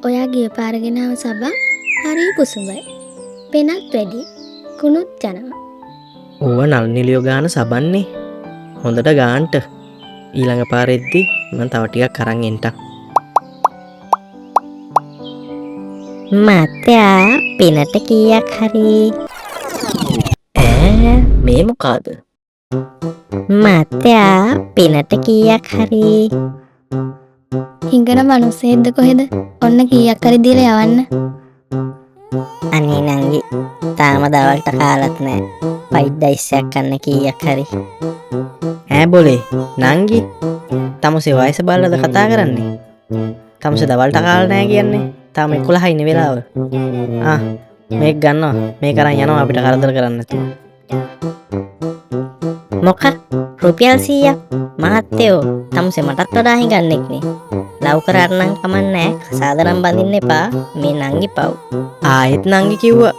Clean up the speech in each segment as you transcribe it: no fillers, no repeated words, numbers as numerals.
ඔයා ගිය පාර ගෙනාව සබන් හරි කුසුඹයි. පෙනත් වැඩි. කුණුත් යනවා. ඕව නල් නිලියෝ ගාන සබන්නේ. හොඳට ගාන්ට. ඊළඟ පාරෙද්දි මම තව ටිකක් අරන් එන්ටම්. මත්තයා පිනට කීයක් හරි මේ මොකාද? මත්තයා පිනට කීයක් හරි හිඟන මිනිස්සෙක්ද කොහෙද? ඔන්න කීයක් හරි දීලා යවන්න. අනේ නංගි තාම දවල්ට කාලත් නෑ. ෆයිට් ඩයිස් එකක් කන්න කීයක් හරි බොලේ නංගි තමුසේ වයස බලලද කතා කරන්නේ? තමුසේ දවල්ට කාල නෑ කියන්නේ. තාම 11යි නේ වෙලාව. මේක ගන්නවා. මේක අරන් යනවා අපිට කරදර කරන්න නැතුව. මොකක් රුපියල් 100ක් මහත්තයෝ තමුසේ මටත් වඩා හිඟන්නෙක් නේ. ලව් කරානම් කමන්නේ කසාදරම් බඳින්න එපා මේ නංගි පව්. ආයෙත් නංගි කිව්වා.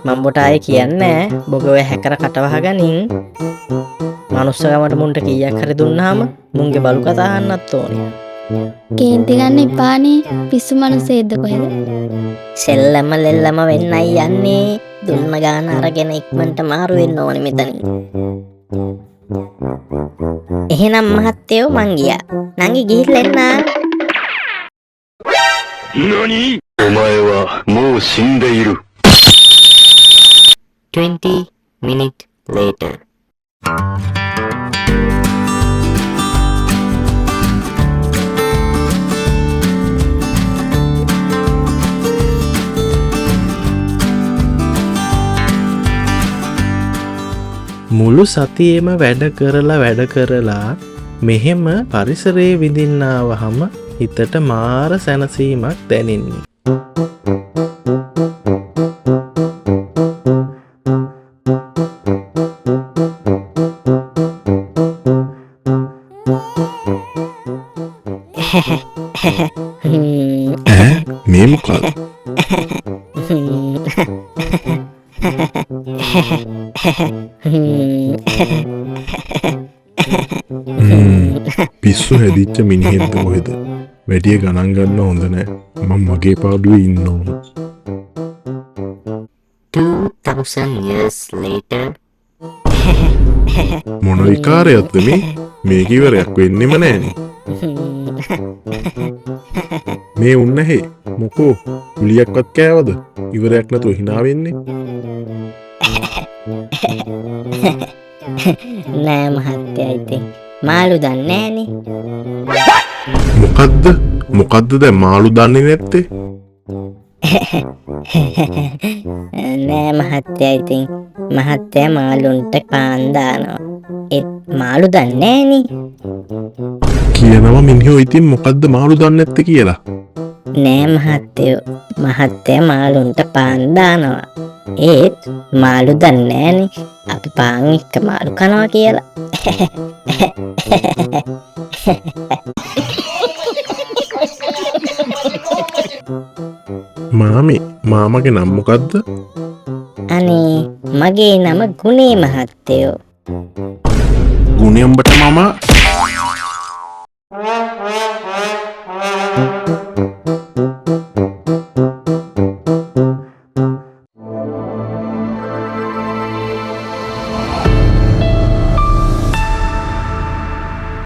මම බොට ආයේ කියන්නේ බොග ඔය හැකර කටවහ ගනින්. මනුස්සකමට මුන්ට කීයක් හරි දුන්නාම මුන්ගේ බලු කතා අහන්නත් ඕනේ. කේන්ති ගන්න එපානේ. පිස්සු මිනිස්සෙක්ද කොහෙද? සෙල්ලම ලෙල්ලම වෙන්නයි යන්නේ. දුන්න ගාන අරගෙන ඉක්මනට මාරු වෙන්න ඕනේ මෙතනින්. එහෙනම් මහත්තයෝ මං ගියා. නංගි ගිහිල්ලා එන්න. නනි? お前はもう死んでいる。 20 minutes later. මුළු සතියේම වැඩ කරලා මෙහෙම පරිසරයේ විඳින්නාවහම හිතට මාර සැනසීමක් දැනෙන්නේ. මේ මොකද? පිස්සු හැදිච්ච මිනිහෙක්ද කොහෙද? වැඩිය ගණන් ගන්න හොඳ නෑ. මම මගේ පාඩුවේ ඉන්න ඕන. 2000 years later. මොන විකාරයක්ද මේ? මේක ඉවරයක් වෙන්නෙම නෑනේ. මේ උන්න හේ මොකෝ ගුලියක්වත් කෑවද? ඉවරයක් නැතුව hina වෙන්නේ. නෑ මහත්තයා ඉතින් මාළු දන්නේ මොකද්ද? මොකද්ද දැන් මාළු දන්නේ නැත්තේ? නෑ මහත්තයා ඉතින් මහත්තයා මාළුන්ට පාන් දානවා. ඒත් මාළු දන්නේ නෑනේ. කියනවා මිනිහෝ ඉතින් මොකද්ද මාළු දන්නේ නැත්තේ කියලා. නෑ මහත්තයෝ මහත්තයා මාළුන්ට පාන් දානවා. ඒත් මාළු දන්නේ නෑනේ අපි පාන් එක්ක මාළු කනවා කියලා. මාමගේ නම මොකද්ද? අනේ මගේ නම ගුණේ මහත්තයෝ. ගුණේ උඹට මම